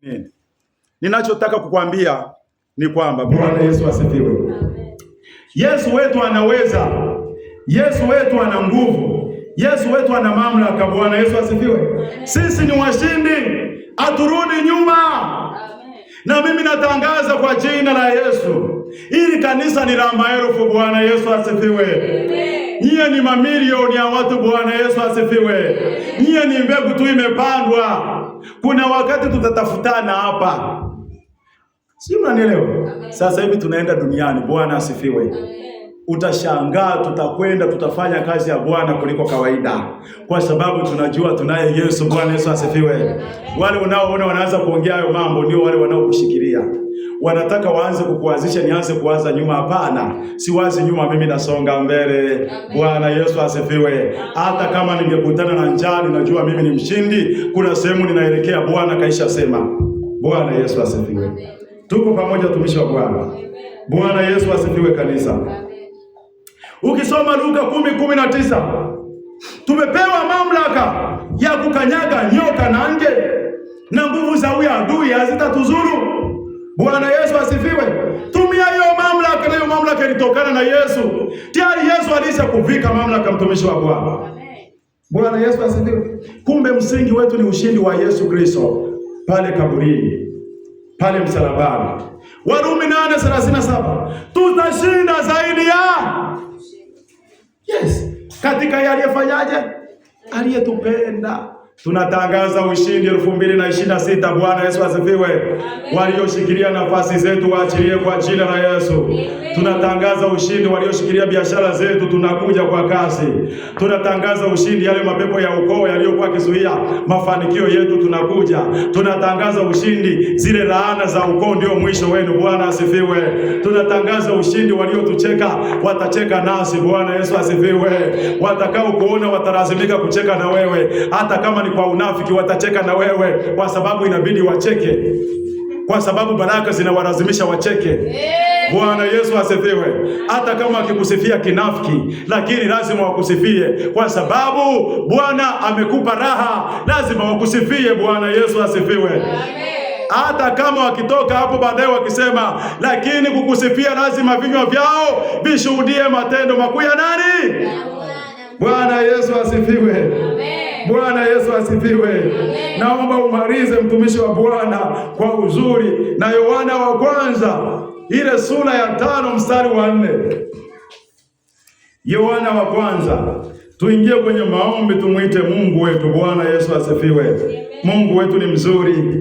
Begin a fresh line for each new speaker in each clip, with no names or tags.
Nini? Ninachotaka kukwambia ni kwamba Bwana Yesu asifiwe. Amen. Yesu wetu anaweza. Yesu wetu ana nguvu. Yesu wetu ana mamlaka. Bwana Yesu asifiwe. Amen. Sisi ni washindi. Aturudi nyuma. Amen. Na mimi natangaza kwa jina la Yesu. Hili kanisa ni la maelfu. Bwana Yesu asifiwe. Amen. Nyie ni mamilioni ya watu. Bwana Yesu asifiwe. Nyie ni mbegu tu imepandwa. Kuna wakati tutatafutana hapa. Si unanielewa? Sasa hivi tunaenda duniani. Bwana asifiwe. Utashangaa tutakwenda tutafanya kazi ya Bwana kuliko kawaida. Kwa sababu tunajua tunaye Yesu. Bwana Yesu asifiwe. Wale unaoona wanaanza kuongea hayo mambo ndio wale wanaokushikilia. Wanataka waanze kukuanzisha nianze kuanza nyuma. Hapana. Siwazi nyuma, mimi nasonga mbele. Bwana Yesu asifiwe. Hata kama ningekutana na njaa, najua mimi ni mshindi. Kuna sehemu ninaelekea, Bwana kaisha sema. Bwana Yesu asifiwe. Tuko pamoja tumishi wa Bwana. Bwana Yesu asifiwe kanisa. Ukisoma Luka 10:19, tumepewa mamlaka ya kukanyaga nyoka na nge na nguvu za huyo adui hazitatuzuru. Bwana Yesu asifiwe. Tumia hiyo mamlaka, na hiyo mamlaka ilitokana na Yesu. Tayari Yesu alisha kuvika mamlaka mtumishi wa Bwana. Bwana Yesu asifiwe. Kumbe msingi wetu ni ushindi wa Yesu Kristo pale kaburini, pale msalabani. Warumi 8:37, tutashinda zaidi ya Yes, katika yeye aliyefanyaje? Aliyetupenda. Tunatangaza ushindi 2026. Bwana Yesu asifiwe. Walioshikilia nafasi zetu waachilie kwa jina la Yesu. Amen. Tunatangaza ushindi walioshikilia biashara zetu, tunakuja kwa kasi. Tunatangaza ushindi yale mapepo ya ukoo yaliyokuwa kizuia mafanikio yetu, tunakuja. Tunatangaza ushindi zile laana za ukoo ndio mwisho wenu. Bwana asifiwe. Tunatangaza ushindi waliotucheka watacheka nasi. Bwana Yesu asifiwe. Watakao kuona watalazimika kucheka na wewe, hata kama ni kwa unafiki watacheka na wewe, kwa sababu inabidi wacheke, kwa sababu baraka zinawalazimisha wacheke. Bwana Yesu asifiwe. Hata kama akikusifia kinafiki, lakini lazima wakusifie, kwa sababu Bwana amekupa raha, lazima wakusifie. Bwana Yesu asifiwe. Hata kama wakitoka hapo baadaye wakisema, lakini kukusifia lazima vinywa vyao vishuhudie matendo makuu ya nani? Bwana Yesu asifiwe. Bwana Yesu asifiwe. Naomba umalize mtumishi wa Bwana kwa uzuri na Yohana wa kwanza ile sura ya 5 mstari wa 4. Yohana wa kwanza. Tuingie kwenye maombi, tumuite Mungu wetu. Bwana Yesu asifiwe. Mungu wetu ni mzuri.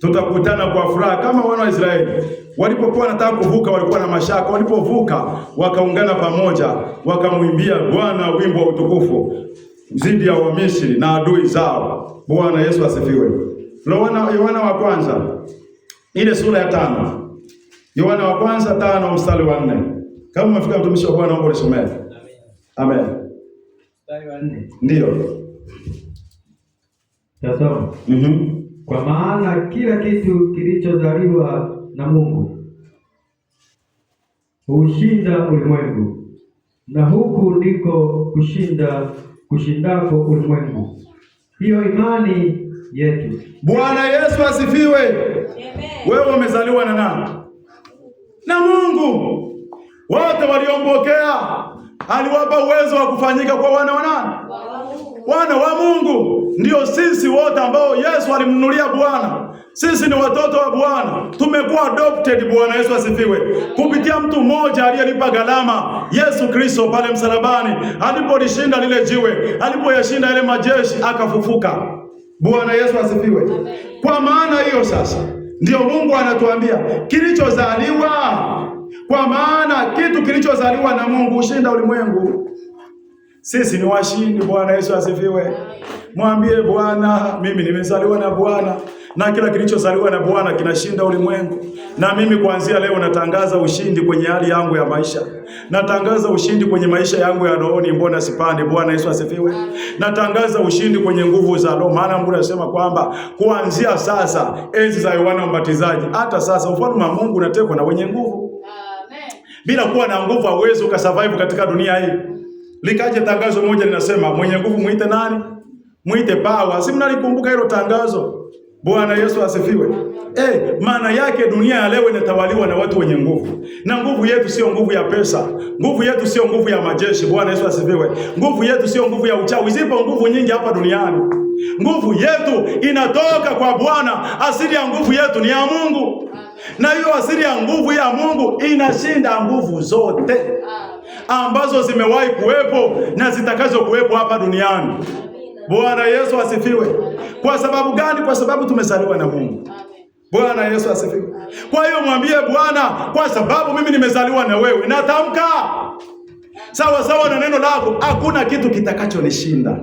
Tutakutana kwa furaha kama wana wa Israeli. Walipokuwa wanataka kuvuka walikuwa na mashaka. Walipovuka wakaungana pamoja, wakamwimbia Bwana wimbo wa utukufu zidi ya Wamisri na adui zao. Bwana Yesu asifiwe. Yohana wa kwanza ile sura ya 5. Yohana wa kwanza 5 mstari wa 4. Kama umefika mtumishi wa Bwana, naomba usomee. Amen.
Mstari wa 4.
Ndio.
Tasoma. Kwa maana kila kitu kilichozaliwa na Mungu hushinda ulimwengu, na huku ndiko kushindako ulimwengu. Hiyo imani yetu.
Bwana Yesu asifiwe. Amen. Wewe umezaliwa na nani? Na Mungu. Wote waliompokea aliwapa uwezo wa kufanyika kwa wana wa nani? Wana wa Mungu. Ndio sisi wote ambao Yesu alimnunulia Bwana. Sisi ni watoto wa Bwana. Tumekuwa adopted. Bwana Yesu asifiwe. Kupitia mtu mmoja aliyelipa gharama, Yesu Kristo pale msalabani, alipolishinda lile jiwe, alipoyashinda yale majeshi, akafufuka. Bwana Yesu asifiwe. Kwa maana hiyo sasa ndio Mungu anatuambia kilichozaliwa, kwa maana kitu kilichozaliwa na Mungu hushinda ulimwengu. Sisi ni washindi. Bwana Yesu asifiwe. Mwambie Bwana, mimi nimezaliwa na Bwana, na kila kilichozaliwa na Bwana kinashinda ulimwengu. Na mimi kuanzia leo natangaza ushindi kwenye hali yangu ya maisha. Natangaza ushindi kwenye maisha yangu ya rohoni, mbona sipande. Bwana Yesu asifiwe. Natangaza ushindi kwenye nguvu za roho, maana Mungu anasema kwamba kuanzia sasa, enzi za Yohana Mbatizaji, hata sasa ufalme wa Mungu unatekwa na wenye nguvu. Amen. Bila kuwa na nguvu hauwezi ukasurvive katika dunia hii. Likaje tangazo moja linasema, mwenye nguvu muite nani? Muite power. Si mnalikumbuka hilo tangazo? Bwana Yesu asifiwe. Maana yake dunia ya leo inatawaliwa na watu wenye nguvu. Na nguvu yetu sio nguvu ya pesa. Nguvu yetu sio nguvu ya majeshi. Bwana Yesu asifiwe. Nguvu yetu sio nguvu ya uchawi. Zipo nguvu nyingi hapa duniani. Nguvu yetu inatoka kwa Bwana. Asili ya nguvu yetu ni ya Mungu. Na hiyo asili ya nguvu ya Mungu inashinda nguvu zote ambazo zimewahi kuwepo na zitakazo kuwepo hapa duniani. Bwana Yesu asifiwe. Kwa sababu gani? Kwa sababu tumezaliwa na Mungu. Bwana Yesu asifiwe. Kwa hiyo mwambie Bwana, kwa sababu mimi nimezaliwa na wewe, natamka sawa sawa na neno lako, hakuna kitu kitakachonishinda.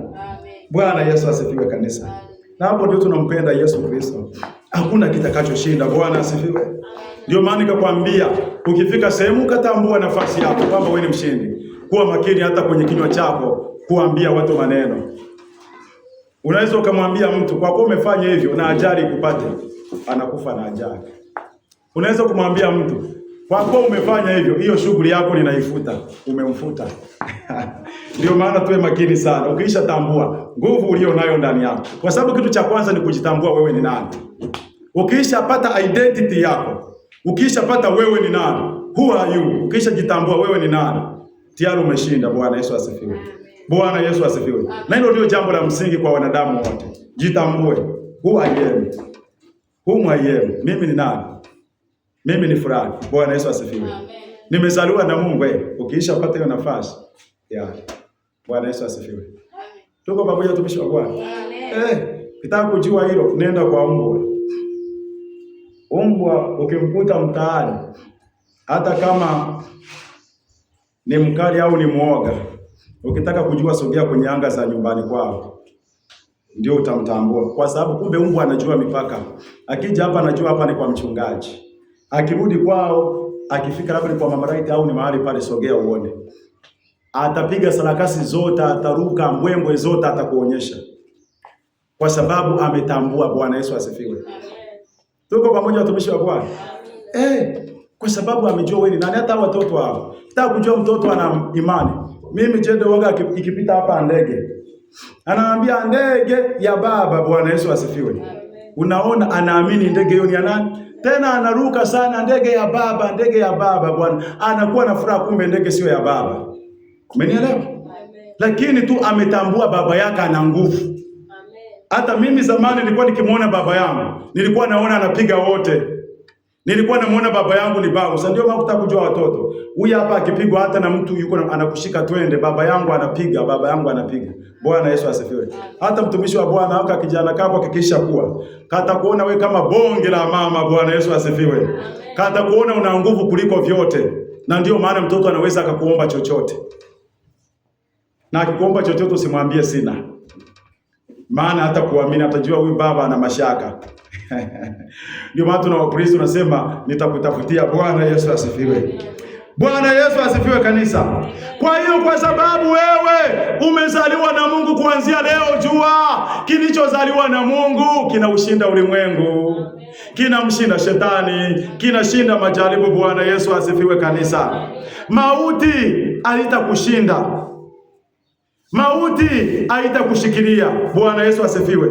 Bwana Yesu asifiwe kanisa. Na hapo ndio tunampenda Yesu Kristo. Hakuna kitakachoshinda. Bwana asifiwe. Ndio maana nikakwambia, ukifika sehemu ukatambua nafasi yako kwamba wewe ni mshindi, kuwa makini hata kwenye kinywa chako kuambia watu maneno. Unaweza ukamwambia mtu kwa kuwa umefanya hivyo na ajali kupate, anakufa na ajali. Unaweza kumwambia mtu kwa kuwa umefanya hivyo, hiyo shughuli yako ninaifuta, umemfuta. Ndio maana tuwe makini sana. Ukiisha tambua nguvu ulio nayo ndani yako, kwa sababu kitu cha kwanza ni kujitambua wewe ni nani. Ukiisha pata identity yako, ukiisha pata wewe ni nani, who are you, ukiisha jitambua wewe ni nani, tayari umeshinda. Bwana Yesu asifiwe. Bwana Yesu asifiwe. Na hilo ndio jambo la msingi kwa wanadamu wote. Jitambue. Who I am. Who I am. Mimi ni nani? Mimi ni fulani. Bwana Yesu asifiwe. Nimezaliwa na Mungu. Ukiisha pata hiyo nafasi. Bwana Yesu asifiwe. Tuko pamoja tumishi wa Bwana. Kitaka kujua hilo, nenda kwa mbwa. Mbwa ukimkuta mtaani, hata kama ni mkali au ni muoga, ukitaka kujua sogea kwenye anga za nyumbani kwao, ndio utamtambua. Kwa sababu kumbe mbwa anajua mipaka. Akija hapa anajua hapa ni kwa mchungaji. Akirudi kwao, akifika labda ni kwa mama right au ni mahali pale, sogea uone. Atapiga sarakasi zote, ataruka mbwembwe zote, atakuonyesha. Kwa sababu ametambua. Bwana Yesu asifiwe. Tuko pamoja watumishi wa Bwana. Kwa sababu amejua wewe ni nani. Hata watoto hao, nataka kujua mtoto ana imani. Mimi jendo waga ikipita hapa ndege, anaambia ndege ya baba. Bwana Yesu asifiwe. Unaona, anaamini ndege hiyo ni ya nani? Tena anaruka sana, ndege ya baba, ndege ya baba. Bwana anakuwa na furaha, kumbe ndege sio ya baba. Umenielewa? Lakini tu ametambua baba yake ana nguvu. Hata mimi zamani nilikuwa nikimuona baba yangu, nilikuwa naona anapiga wote. Nilikuwa namuona baba yangu ni babu. Sasa ndio maana kutaka kujua watoto. Huyu hapa akipigwa hata na mtu yuko anakushika twende, baba yangu anapiga, baba yangu anapiga. Bwana Yesu asifiwe. Hata mtumishi wa Bwana haka kijana kako hakikisha kuwa kata kuona we kama bonge la mama. Bwana Yesu asifiwe. Kata kuona una nguvu kuliko vyote. Na ndio maana mtoto anaweza akakuomba chochote. Na akikuomba chochote usimwambie sina. Maana hata kuamini atajua huyu baba ana mashaka. Ndio maana tuna wapristi tunasema nitakutafutia. Bwana Yesu asifiwe. Bwana Yesu asifiwe kanisa. Kwa hiyo kwa sababu wewe umezaliwa na Mungu, kuanzia leo jua kilichozaliwa na Mungu kinaushinda ulimwengu. Kinamshinda shetani, kinashinda majaribu. Bwana Yesu asifiwe kanisa. Mauti haitakushinda. Mauti haitakushikilia. Bwana Yesu asifiwe.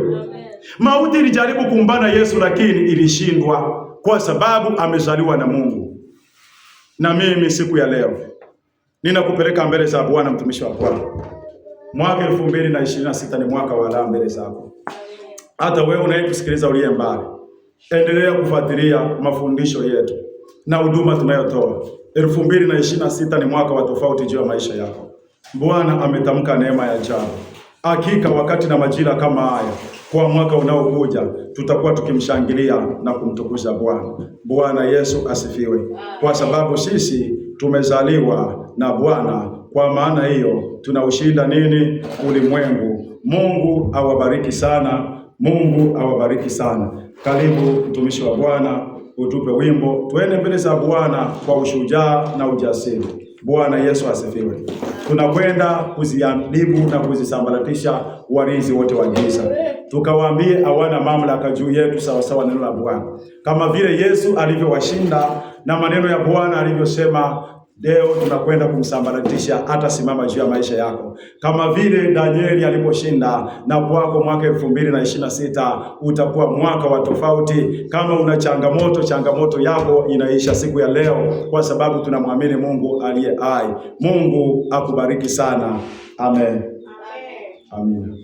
Mauti ilijaribu kumbana Yesu lakini ilishindwa kwa sababu amezaliwa na Mungu. Na mimi siku ya leo ninakupeleka mbele za Bwana, mtumishi wa Bwana. Mwaka 2026 ni mwaka wa raha mbele zako. Hata wewe unayekusikiliza uliye mbali, endelea kufuatilia mafundisho yetu na huduma tunayotoa. 2026 ni mwaka wa tofauti juu ya maisha yako. Bwana ametamka neema ya ajabu. Hakika wakati na majira kama haya, kwa mwaka unaokuja tutakuwa tukimshangilia na kumtukuza Bwana. Bwana Yesu asifiwe. Kwa sababu sisi tumezaliwa na Bwana, kwa maana hiyo tunaushinda nini? Ulimwengu. Mungu awabariki sana. Mungu awabariki sana. Karibu mtumishi wa Bwana, utupe wimbo, tuende mbele za Bwana kwa ushujaa na ujasiri. Bwana Yesu asifiwe. Tunakwenda kuziadhibu na kuzisambaratisha walinzi wote wa giza. Tukawaambie hawana mamlaka juu yetu, sawa sawa neno la Bwana. Kama vile Yesu alivyowashinda na maneno ya Bwana alivyosema, leo tunakwenda kumsambaratisha, hata simama juu ya maisha yako. Kama vile Danieli aliposhinda, na kwako mwaka 2026 utakuwa mwaka wa tofauti. Kama una changamoto yako inaisha siku ya leo, kwa sababu tunamwamini Mungu aliye hai. Mungu akubariki sana. Amen. Amen. Amina.